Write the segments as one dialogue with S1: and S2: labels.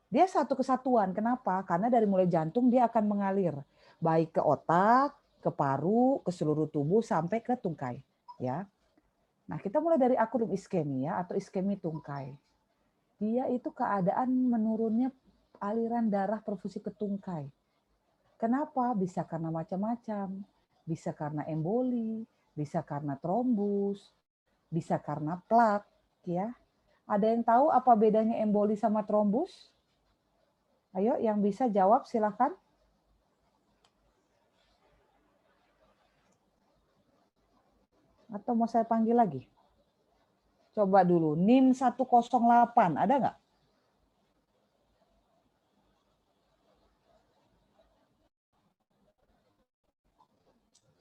S1: Dia satu kesatuan. Kenapa? Karena dari mulai jantung dia akan mengalir baik ke otak, ke paru, ke seluruh tubuh sampai ke tungkai, ya. Nah, kita mulai dari akut iskemia atau iskemi tungkai. Dia itu keadaan menurunnya aliran darah perfusi ke tungkai. Kenapa? Bisa karena macam-macam. Bisa karena emboli, bisa karena trombus, bisa karena plak, ya. Ada yang tahu apa bedanya emboli sama trombus? Ayo, yang bisa jawab silakan. Atau mau saya panggil lagi? Coba dulu, NIM 108, ada nggak?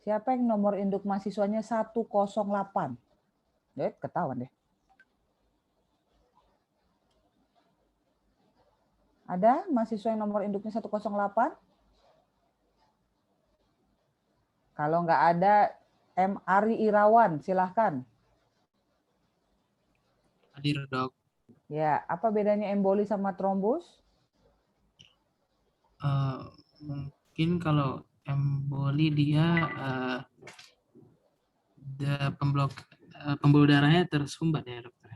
S1: Siapa yang nomor induk mahasiswanya 108? Ketahuan deh. Ada mahasiswa yang nomor induknya 108? Kalau nggak ada, M. Ari Irawan, silahkan.
S2: Hadir, Dok.
S1: Ya, apa bedanya emboli sama trombus?
S2: Mungkin kalau emboli dia pembuluh darahnya tersumbat ya, dokter.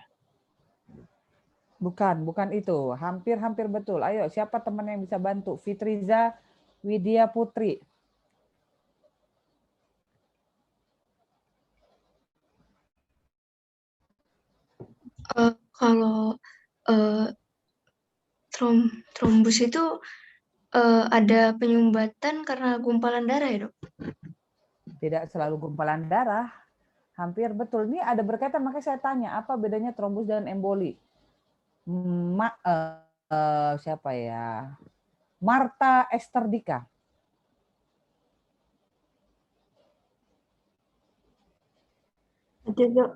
S1: Bukan itu. Hampir betul. Ayo, siapa teman yang bisa bantu? Fitriza Widya Putri.
S3: Kalau trombus itu ada penyumbatan karena gumpalan darah ya, Dok?
S1: Tidak selalu gumpalan darah. Hampir betul. Ini ada berkaitan, makanya saya tanya, apa bedanya trombus dan emboli? Siapa ya? Marta Esterdika.
S4: Ada, Dok.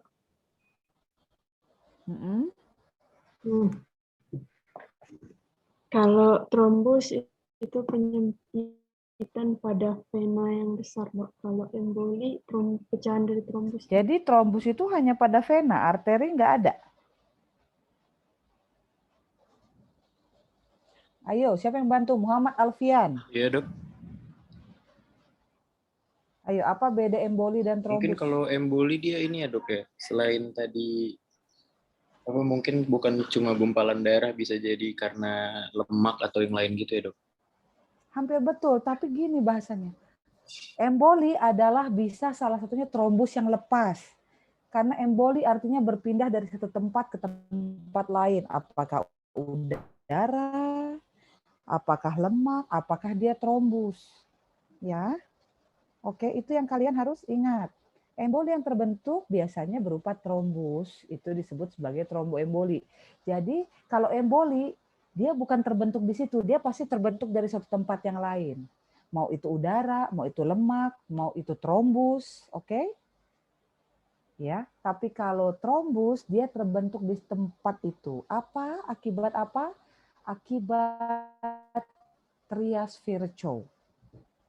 S4: Kalau trombus itu penyempitan pada vena yang besar, Dok. Kalau emboli, pecahan dari trombus.
S1: Jadi trombus itu hanya pada vena, arteri nggak ada. Ayo, siapa yang bantu? Muhammad Alfian.
S5: Iya, Dok.
S1: Ayo, apa beda emboli dan trombus?
S5: Mungkin kalau emboli dia ini ya, Dok ya. Selain tadi mungkin bukan cuma gumpalan darah, bisa jadi karena lemak atau yang lain gitu ya, Dok.
S1: Hampir betul, tapi gini bahasanya. Emboli adalah bisa salah satunya trombus yang lepas. Karena emboli artinya berpindah dari satu tempat ke tempat lain. Apakah udara, apakah lemak, apakah dia trombus. Ya, oke, itu yang kalian harus ingat. Emboli yang terbentuk biasanya berupa trombus, itu disebut sebagai tromboemboli. Jadi kalau emboli, dia bukan terbentuk di situ, dia pasti terbentuk dari satu tempat yang lain. Mau itu udara, mau itu lemak, mau itu trombus, oke? Ya, tapi kalau trombus dia terbentuk di tempat itu. Apa? Akibat apa? Akibat trias Virchow.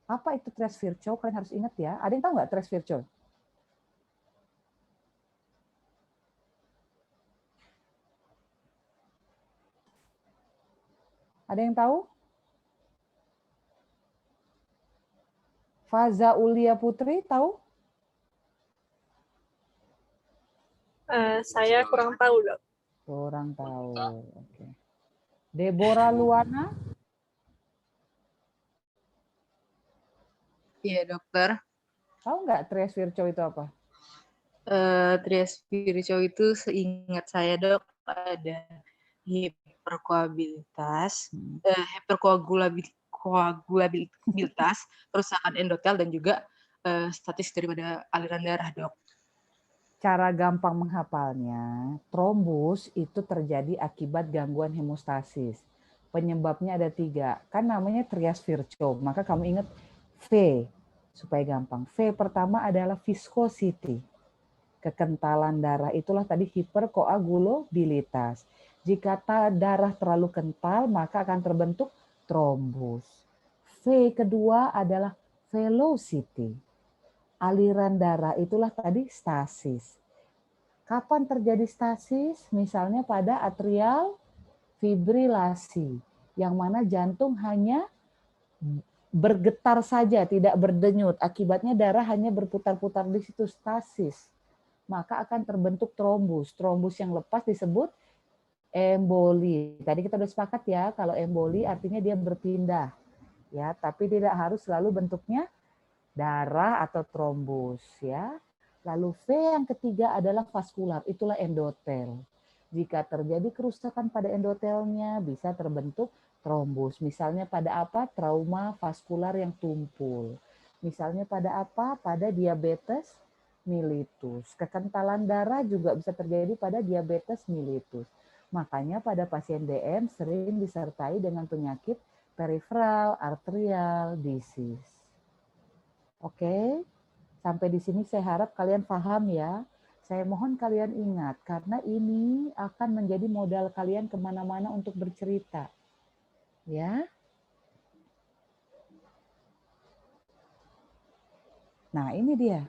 S1: Apa itu trias Virchow? Kalian harus ingat ya. Ada yang tahu nggak trias Virchow? Ada yang tahu? Faza Ulia Putri tahu?
S6: Saya kurang tahu, Dok.
S1: Kurang tahu. Oke. Deborah Luana?
S7: Iya, dokter.
S1: Tahu nggak trias Virchow itu apa?
S7: Trias Virchow itu seingat saya, Dok, ada hiperkoagulabilitas, hiperkoagulabilitas, kerusakan endotel, dan juga statis daripada aliran darah, Dok.
S1: Cara gampang menghafalnya, trombus itu terjadi akibat gangguan hemostasis. Penyebabnya ada 3. Kan namanya trias Virchow, maka kamu ingat V supaya gampang. V pertama adalah viscosity. Kekentalan darah itulah tadi hiperkoagulabilitas. Jika darah terlalu kental, maka akan terbentuk trombus. V kedua adalah velocity. Aliran darah itulah tadi stasis. Kapan terjadi stasis? Misalnya pada atrial fibrilasi. yang mana jantung hanya bergetar saja, tidak berdenyut. Akibatnya darah hanya berputar-putar di situ, stasis. Maka akan terbentuk trombus. Trombus yang lepas disebut emboli. Tadi kita sudah sepakat ya, kalau emboli artinya dia berpindah. Ya, tapi tidak harus selalu bentuknya darah atau trombus ya. Lalu V yang ketiga adalah vaskular, itulah endotel. Jika terjadi kerusakan pada endotelnya bisa terbentuk trombus. Misalnya pada apa? Trauma vaskular yang tumpul. Misalnya pada apa? Pada diabetes mellitus. Kekentalan darah juga bisa terjadi pada diabetes mellitus. Makanya pada pasien DM sering disertai dengan penyakit peripheral arterial disease. Oke, sampai di sini saya harap kalian paham ya. Saya mohon kalian ingat, karena ini akan menjadi modal kalian kemana-mana untuk bercerita. Ya. Nah, ini dia.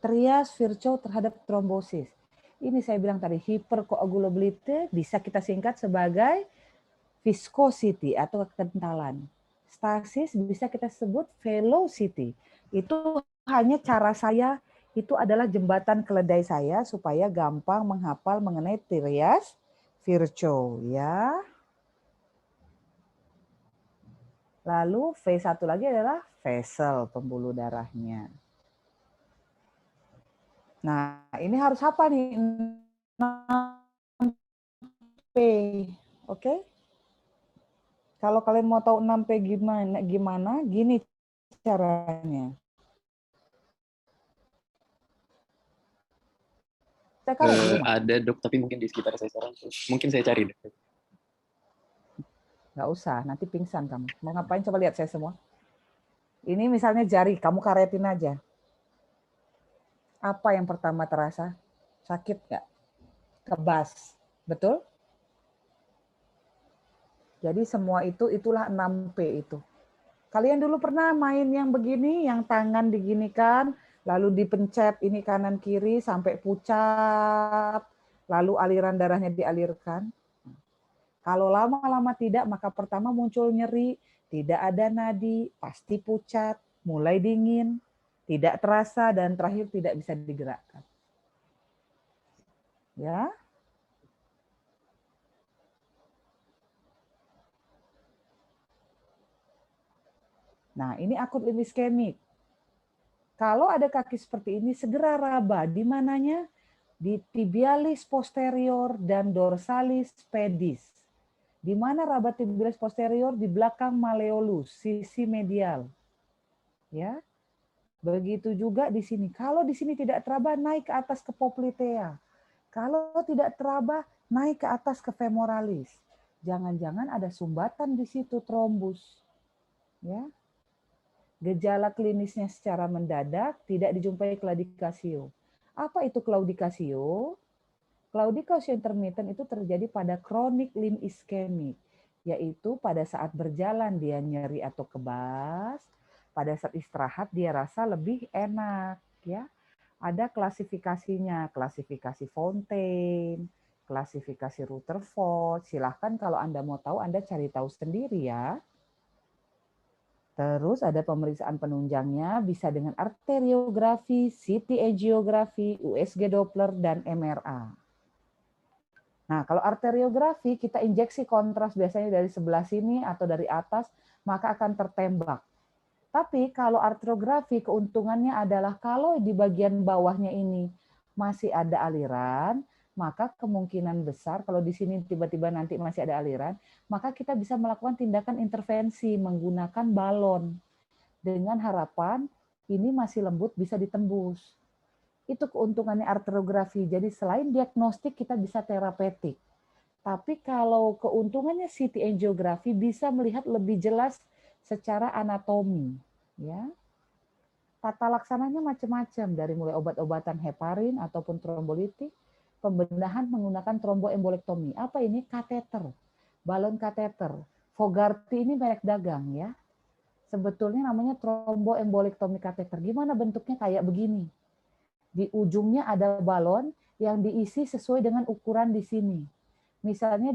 S1: Trias Virchow terhadap trombosis. Ini saya bilang tadi, hipercoagulability bisa kita singkat sebagai viscosity atau kekentalan. Stasis bisa kita sebut velocity. Itu hanya cara saya, itu adalah jembatan keledai saya supaya gampang menghafal mengenai Trias Virchow ya. Lalu V1 lagi adalah vessel, pembuluh darahnya. Nah, ini harus apa nih? 6P. Oke? Kalau kalian mau tahu 6P gimana? Gini caranya. Saya karet di rumah.
S5: Ada dok, tapi mungkin di sekitar saya sekarang. Mungkin saya cari dok.
S1: Nggak usah, nanti pingsan kamu. Mau ngapain coba lihat saya semua. Ini misalnya jari, kamu karetin aja. Apa yang pertama terasa? Sakit nggak? Kebas. Betul? Jadi semua itulah 6P itu. Kalian dulu pernah main yang begini, yang tangan diginikan, lalu dipencet ini kanan kiri sampai pucat, lalu aliran darahnya dialirkan. Kalau lama-lama tidak, maka pertama muncul nyeri, tidak ada nadi, pasti pucat, mulai dingin, tidak terasa, dan terakhir tidak bisa digerakkan. Ya. Nah, ini akut limb iskemik. Kalau ada kaki seperti ini, segera raba. Di mananya? Di tibialis posterior dan dorsalis pedis. Di mana raba tibialis posterior? Di belakang malleolus, sisi medial. Ya. Begitu juga di sini. Kalau di sini tidak teraba, naik ke atas ke poplitea. Kalau tidak teraba, naik ke atas ke femoralis. Jangan-jangan ada sumbatan di situ, trombus. Ya. Gejala klinisnya secara mendadak tidak dijumpai claudicatio. Apa itu claudicatio? Claudicatio intermittent itu terjadi pada chronic limb ischemic, yaitu pada saat berjalan dia nyeri atau kebas, pada saat istirahat dia rasa lebih enak, ya. Ada klasifikasinya, klasifikasi Fontaine, klasifikasi Rutherford. Silahkan kalau Anda mau tahu, Anda cari tahu sendiri ya. Terus ada pemeriksaan penunjangnya bisa dengan arteriografi, CT angiografi, USG Doppler, dan MRA. Nah, kalau arteriografi kita injeksi kontras biasanya dari sebelah sini atau dari atas, maka akan tertembak. Tapi kalau arteriografi keuntungannya adalah kalau di bagian bawahnya ini masih ada aliran, maka kemungkinan besar kalau di sini tiba-tiba nanti masih ada aliran, maka kita bisa melakukan tindakan intervensi menggunakan balon dengan harapan ini masih lembut bisa ditembus. Itu keuntungannya arteriografi. Jadi selain diagnostik kita bisa terapeutik. Tapi kalau keuntungannya CT angiografi bisa melihat lebih jelas secara anatomi, ya. Tata laksananya macam-macam dari mulai obat-obatan heparin ataupun trombolitik, pembedahan menggunakan tromboembolektomi. Apa ini? Kateter, balon kateter. Fogarty ini merek dagang ya. Sebetulnya namanya tromboembolektomi kateter. Gimana bentuknya? Kayak begini. Di ujungnya ada balon yang diisi sesuai dengan ukuran di sini. Misalnya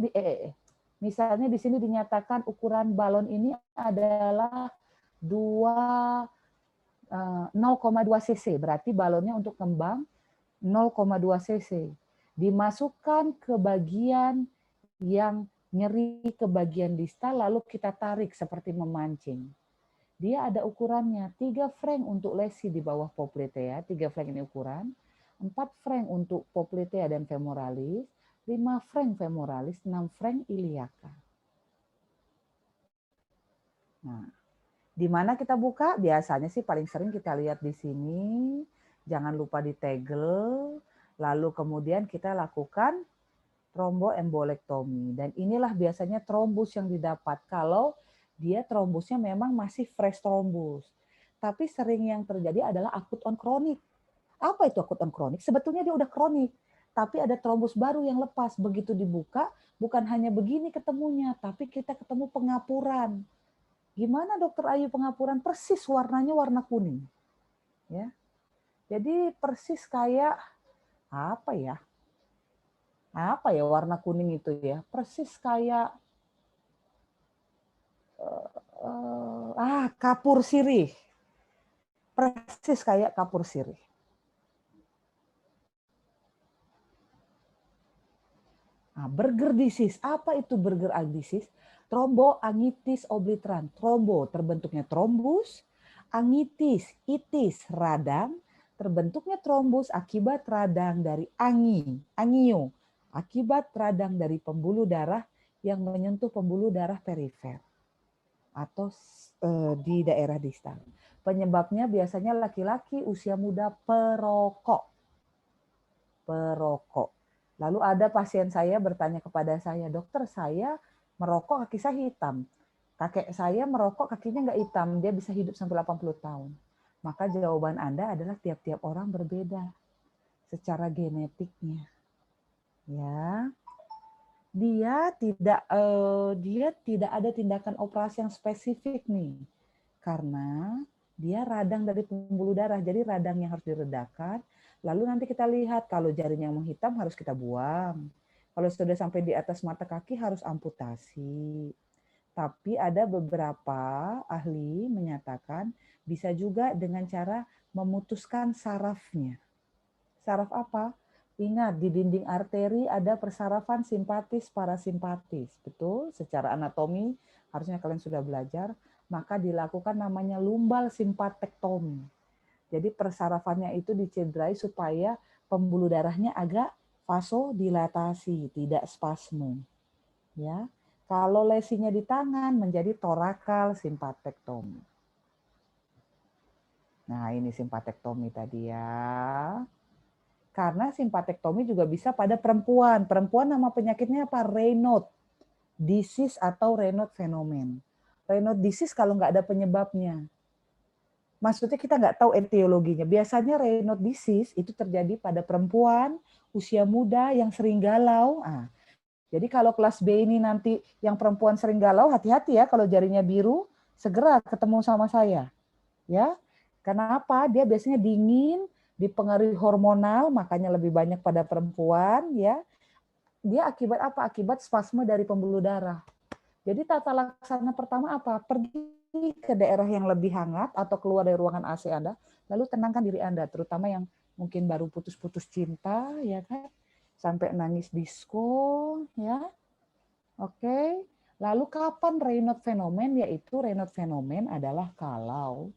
S1: Misalnya di sini dinyatakan ukuran balon ini adalah 0,2 cc, berarti balonnya untuk kembang 0,2 cc. Dimasukkan ke bagian yang nyeri ke bagian distal, lalu kita tarik seperti memancing. Dia ada ukurannya, 3 frank untuk lesi di bawah popliteal, 3 frank ini ukuran, 4 frank untuk popliteal dan femoralis, 5 frank femoralis, 6 frank iliaka. Nah, di mana kita buka? Biasanya sih paling sering kita lihat di sini. Jangan lupa ditegel. Lalu kemudian kita lakukan tromboembolektomi. Dan inilah biasanya trombus yang didapat kalau dia trombusnya memang masih fresh trombus. Tapi sering yang terjadi adalah akut on kronik. Apa itu akut on kronik? Sebetulnya dia udah kronik, tapi ada trombus baru yang lepas. Begitu dibuka, bukan hanya begini ketemunya, tapi kita ketemu pengapuran. Gimana Dokter Ayu pengapuran? Persis warnanya warna kuning. Ya. Jadi persis kayak apa ya? Apa ya warna kuning itu ya? Persis kayak kapur sirih. Persis kayak kapur sirih. Nah, Berger disease. Apa itu Berger disease? Thromboangitis obliterans. Trombo terbentuknya trombus, angitis, itis, radang, terbentuknya trombus akibat radang dari angio, akibat radang dari pembuluh darah yang menyentuh pembuluh darah perifer atau di daerah distal. Penyebabnya biasanya laki-laki usia muda perokok. Lalu ada pasien saya bertanya kepada saya, dokter saya merokok kaki saya hitam. Kakek saya merokok kakinya nggak hitam, dia bisa hidup sampai 80 tahun. Maka jawaban Anda adalah tiap-tiap orang berbeda secara genetiknya. Ya. Dia tidak ada tindakan operasi yang spesifik nih. Karena dia radang dari pembuluh darah, jadi radang yang harus diredakan. Lalu nanti kita lihat kalau jarinya yang menghitam harus kita buang. Kalau sudah sampai di atas mata kaki harus amputasi. Tapi ada beberapa ahli menyatakan bisa juga dengan cara memutuskan sarafnya. Saraf apa? Ingat, di dinding arteri ada persarafan simpatis parasimpatis. Betul, secara anatomi harusnya kalian sudah belajar. Maka dilakukan namanya lumbal simpatektomi. Jadi persarafannya itu dicederai supaya pembuluh darahnya agak vasodilatasi, tidak spasme. Ya. Kalau lesinya di tangan menjadi torakal simpatektomi. Nah, ini simpatektomi tadi ya. Karena simpatektomi juga bisa pada perempuan. Perempuan nama penyakitnya apa? Raynaud disease atau Raynaud phenomenon. Raynaud disease kalau nggak ada penyebabnya. Maksudnya kita nggak tahu etiologinya. Biasanya Raynaud disease itu terjadi pada perempuan usia muda yang sering galau. Jadi kalau kelas B ini nanti yang perempuan sering galau, hati-hati ya kalau jarinya biru, segera ketemu sama saya. Ya. Kenapa? Dia biasanya dingin, dipengaruhi hormonal, makanya lebih banyak pada perempuan, ya. Dia akibat apa? Akibat spasme dari pembuluh darah. Jadi tata laksana pertama apa? Pergi ke daerah yang lebih hangat atau keluar dari ruangan AC Anda, lalu tenangkan diri Anda, terutama yang mungkin baru putus-putus cinta, ya kan? Sampai nangis disko, ya. Oke. Lalu kapan Raynaud phenomenon? Yaitu Raynaud phenomenon adalah kalau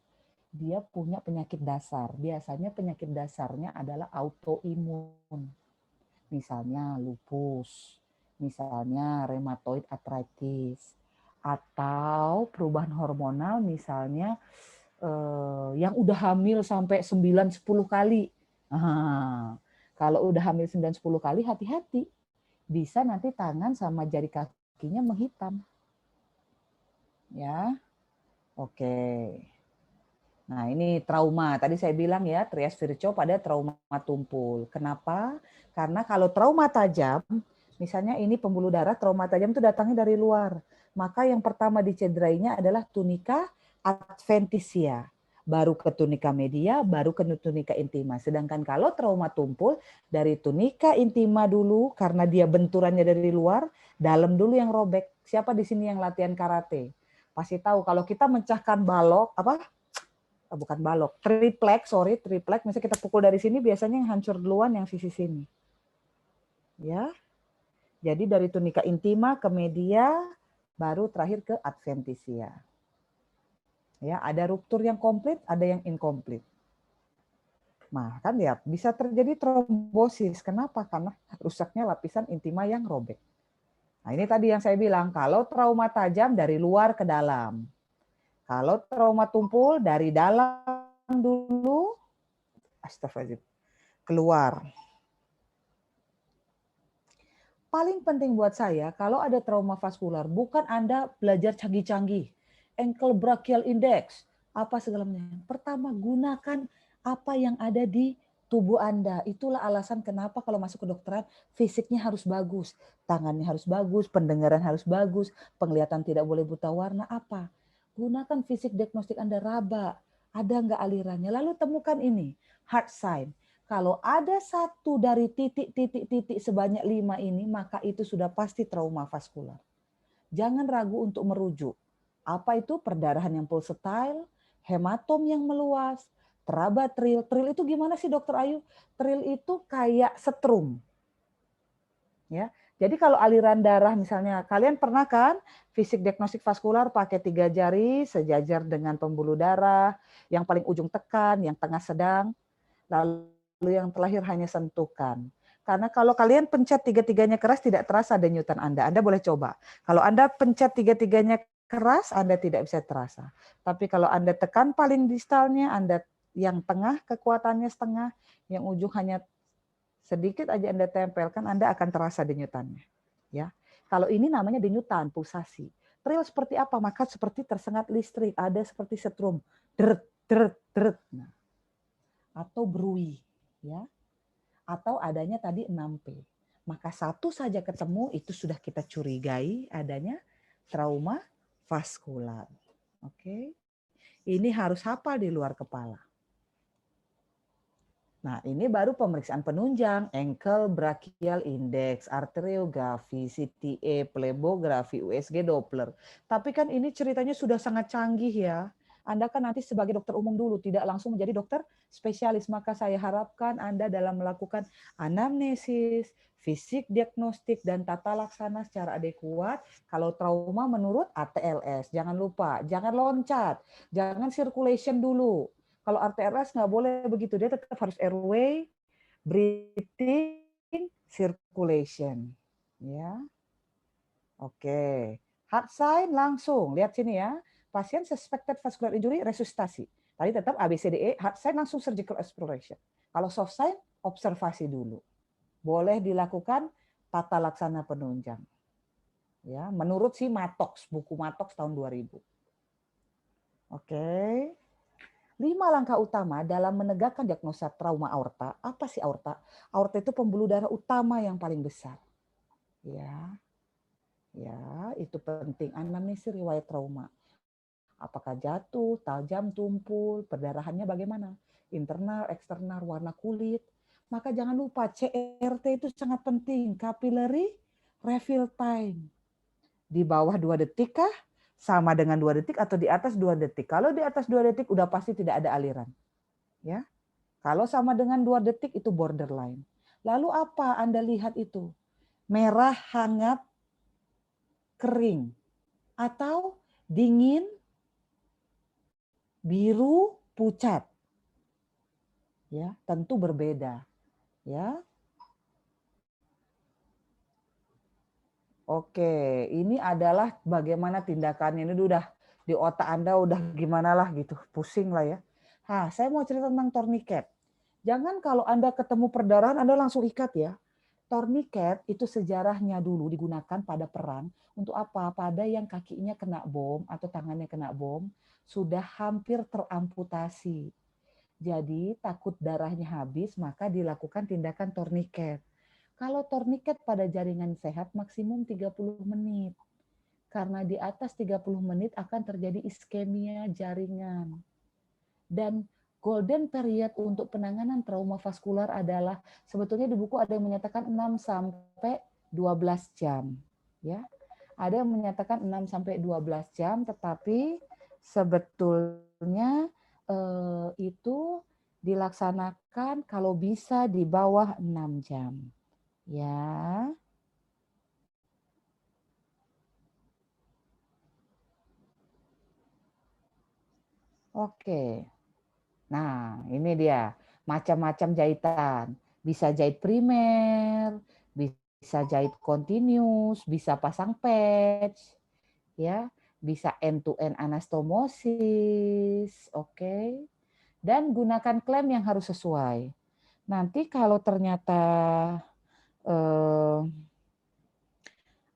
S1: dia punya penyakit dasar. Biasanya penyakit dasarnya adalah autoimun. Misalnya lupus, misalnya rheumatoid arthritis, atau perubahan hormonal misalnya yang udah hamil sampai 9-10 kali. Kalau udah hamil 9-10 kali, hati-hati. Bisa nanti tangan sama jari kakinya menghitam. Ya, oke. Nah, ini trauma. Tadi saya bilang ya, trias Virchow pada trauma tumpul. Kenapa? Karena kalau trauma tajam, misalnya ini pembuluh darah, trauma tajam itu datangnya dari luar. Maka yang pertama dicederainya adalah tunica adventitia. baru ke tunika media, baru ke tunika intima. Sedangkan kalau trauma tumpul dari tunika intima dulu karena dia benturannya dari luar, dalam dulu yang robek. Siapa di sini yang latihan karate? Pasti tahu kalau kita mecahkan balok bukan balok, triplek, misalnya kita pukul dari sini biasanya yang hancur duluan yang sisi sini. Ya. Jadi dari tunika intima ke media, baru terakhir ke adventitia. Ya, ada ruptur yang komplit, ada yang inkomplit. Nah, kan ya bisa terjadi trombosis. Kenapa? Karena rusaknya lapisan intima yang robek. Nah, ini tadi yang saya bilang, kalau trauma tajam dari luar ke dalam. Kalau trauma tumpul dari dalam dulu, astagfirullahaladzim, keluar. Paling penting buat saya, kalau ada trauma vaskular, bukan Anda belajar canggih-canggih. Ankle brachial index, apa segala macam. Pertama, gunakan apa yang ada di tubuh Anda. Itulah alasan kenapa kalau masuk ke kedokteran, fisiknya harus bagus. Tangannya harus bagus, pendengaran harus bagus, penglihatan tidak boleh buta warna, apa. Gunakan fisik diagnostik Anda, raba. Ada nggak alirannya? Lalu temukan ini, heart sign. Kalau ada satu dari titik-titik sebanyak 5 ini, maka itu sudah pasti trauma vaskular. Jangan ragu untuk merujuk. Apa itu? Perdarahan yang pulsatile, hematom yang meluas, teraba tril. Tril itu gimana sih Dokter Ayu? Tril itu kayak setrum. Ya. Jadi kalau aliran darah misalnya, kalian pernah kan fisik diagnostik vaskular pakai 3 jari sejajar dengan pembuluh darah, yang paling ujung tekan, yang tengah sedang, lalu yang terakhir hanya sentuhkan. Karena kalau kalian pencet 3-3-nya keras tidak terasa denyutan Anda. Anda boleh coba. Kalau Anda pencet 3-3-nya keras, Anda tidak bisa terasa. Tapi kalau Anda tekan paling distalnya, Anda yang tengah kekuatannya setengah, yang ujung hanya sedikit aja Anda tempelkan, Anda akan terasa denyutannya. Ya. Kalau ini namanya denyutan, pulsasi. Trill seperti apa? Maka seperti tersengat listrik, ada seperti setrum, deret, deret, deret. Nah. Atau berui, ya, atau adanya tadi 6P. Maka satu saja ketemu itu sudah kita curigai adanya trauma vaskular. Oke. Ini harus hafal di luar kepala. Nah, ini baru pemeriksaan penunjang, ankle brachial index, arteriografi, CTA, plebografi, USG Doppler. Tapi kan ini ceritanya sudah sangat canggih ya. Anda kan nanti sebagai dokter umum dulu, tidak langsung menjadi dokter spesialis. Maka saya harapkan Anda dalam melakukan anamnesis, fisik diagnostik, dan tata laksana secara adekuat. Kalau trauma menurut ATLS, jangan lupa, jangan loncat, jangan circulation dulu. Kalau ATLS nggak boleh begitu, dia tetap harus airway, breathing, circulation. Ya, oke. Heart sign langsung, lihat sini ya. Pasien suspected vascular injury, resusitasi. Tadi tetap ABCDE, heart sign langsung surgical exploration. Kalau soft sign, observasi dulu. Boleh dilakukan tata laksana penunjang. Ya, menurut si Matox, buku Matox tahun 2000. Oke. 5 langkah utama dalam menegakkan diagnosa trauma aorta. Apa sih aorta? Aorta itu pembuluh darah utama yang paling besar. Ya, itu penting. Anamnesis riwayat trauma. Apakah jatuh, tajam, tumpul, perdarahannya bagaimana? Internal, eksternal, warna kulit. Maka jangan lupa CRT itu sangat penting. Capillary refill time. Di bawah 2 detik kah? Sama dengan 2 detik atau di atas 2 detik. Kalau di atas 2 detik udah pasti tidak ada aliran. Ya. Kalau sama dengan 2 detik itu borderline. Lalu apa Anda lihat itu? Merah, hangat, kering. Atau dingin, biru, pucat. Ya, tentu berbeda. Ya. Oke, ini adalah bagaimana tindakannya. Ini udah di otak Anda udah gimana lah gitu, pusing lah ya. Saya mau cerita tentang tourniquet. Jangan kalau Anda ketemu perdarahan Anda langsung ikat ya. Tourniquet itu sejarahnya dulu digunakan pada perang untuk apa? Pada yang kakinya kena bom atau tangannya kena bom sudah hampir teramputasi. Jadi takut darahnya habis maka dilakukan tindakan tourniquet. Kalau tourniquet pada jaringan sehat maksimum 30 menit. Karena di atas 30 menit akan terjadi iskemia jaringan. Dan golden period untuk penanganan trauma vaskular adalah sebetulnya di buku ada yang menyatakan 6 sampai 12 jam, ya. Ada yang menyatakan 6 sampai 12 jam, tetapi sebetulnya itu dilaksanakan kalau bisa di bawah 6 jam. Ya. Oke. Nah, ini dia macam-macam jahitan. Bisa jahit primer, bisa jahit continuous, bisa pasang patch, ya, bisa end-to-end anastomosis, oke. Dan gunakan klem yang harus sesuai. Nanti kalau ternyata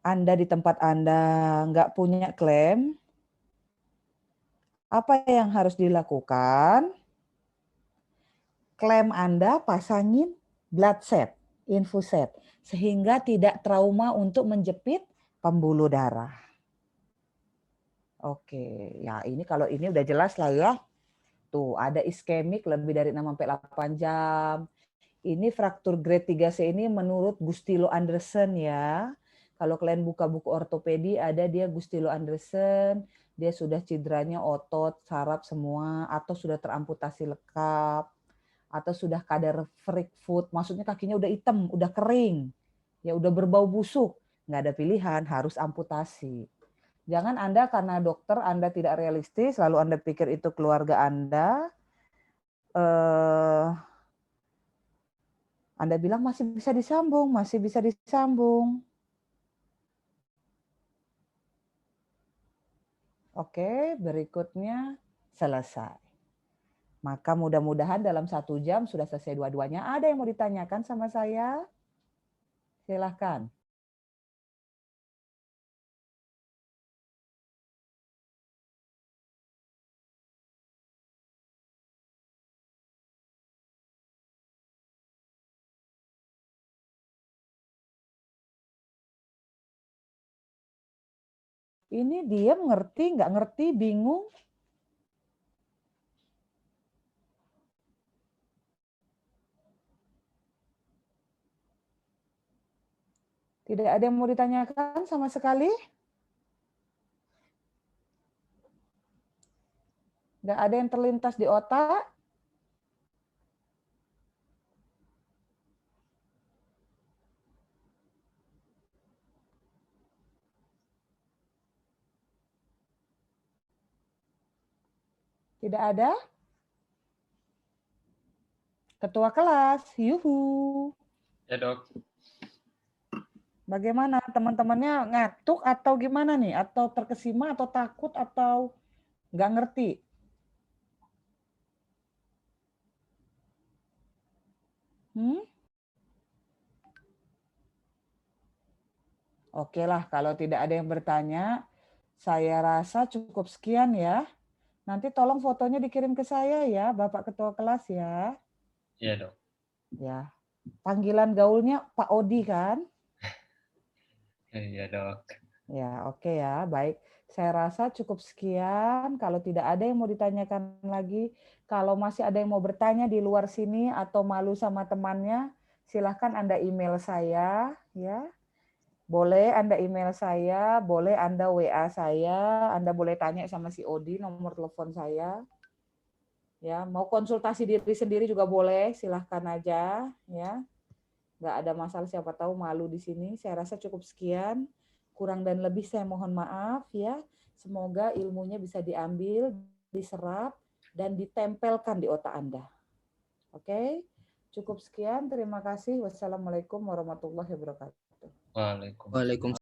S1: Anda di tempat Anda nggak punya klem, apa yang harus dilakukan? Klem Anda pasangin blood set, infus set, sehingga tidak trauma untuk menjepit pembuluh darah. Oke, ya ini kalau ini udah jelas lah ya. Tuh, ada iskemik lebih dari 6 sampai 8 jam. Ini fraktur grade 3C ini menurut Gustilo Anderson ya. Kalau kalian buka buku ortopedi ada dia Gustilo Anderson, dia sudah cederanya otot, saraf semua, atau sudah teramputasi lekap, atau sudah kadar freak foot, maksudnya kakinya udah hitam, udah kering, ya udah berbau busuk, nggak ada pilihan, harus amputasi. Jangan Anda karena dokter Anda tidak realistis, lalu Anda pikir itu keluarga Anda bilang masih bisa disambung, masih bisa disambung. Oke, berikutnya selesai. Maka mudah-mudahan dalam 1 jam sudah selesai dua-duanya. Ada yang mau ditanyakan sama saya? Silahkan. Ini dia ngerti, nggak ngerti, bingung. Tidak ada yang mau ditanyakan sama sekali? Nggak ada yang terlintas di otak? Tidak ada? Ketua kelas, yuhu.
S5: Ya dok.
S1: Bagaimana teman-temannya ngantuk atau gimana nih? Atau terkesima atau takut atau nggak ngerti? Oke lah, kalau tidak ada yang bertanya, saya rasa cukup sekian ya. Nanti tolong fotonya dikirim ke saya ya, Bapak Ketua Kelas ya.
S5: Iya dok.
S1: Ya, panggilan gaulnya Pak Odi kan?
S5: Iya dok.
S1: Ya, oke ya, baik. Saya rasa cukup sekian. Kalau tidak ada yang mau ditanyakan lagi, kalau masih ada yang mau bertanya di luar sini atau malu sama temannya, silahkan Anda email saya ya. Boleh Anda email saya, boleh Anda WA saya, Anda boleh tanya sama si Odi, nomor telepon saya. Ya, mau konsultasi diri sendiri juga boleh, silahkan aja ya. Nggak ada masalah, siapa tahu malu di sini. Saya rasa cukup sekian. Kurang dan lebih saya mohon maaf ya. Semoga ilmunya bisa diambil, diserap, dan ditempelkan di otak Anda. Oke? Cukup sekian, terima kasih. Wassalamualaikum warahmatullahi wabarakatuh.
S5: Waalaikumsalam.
S2: Waalaikumsalam.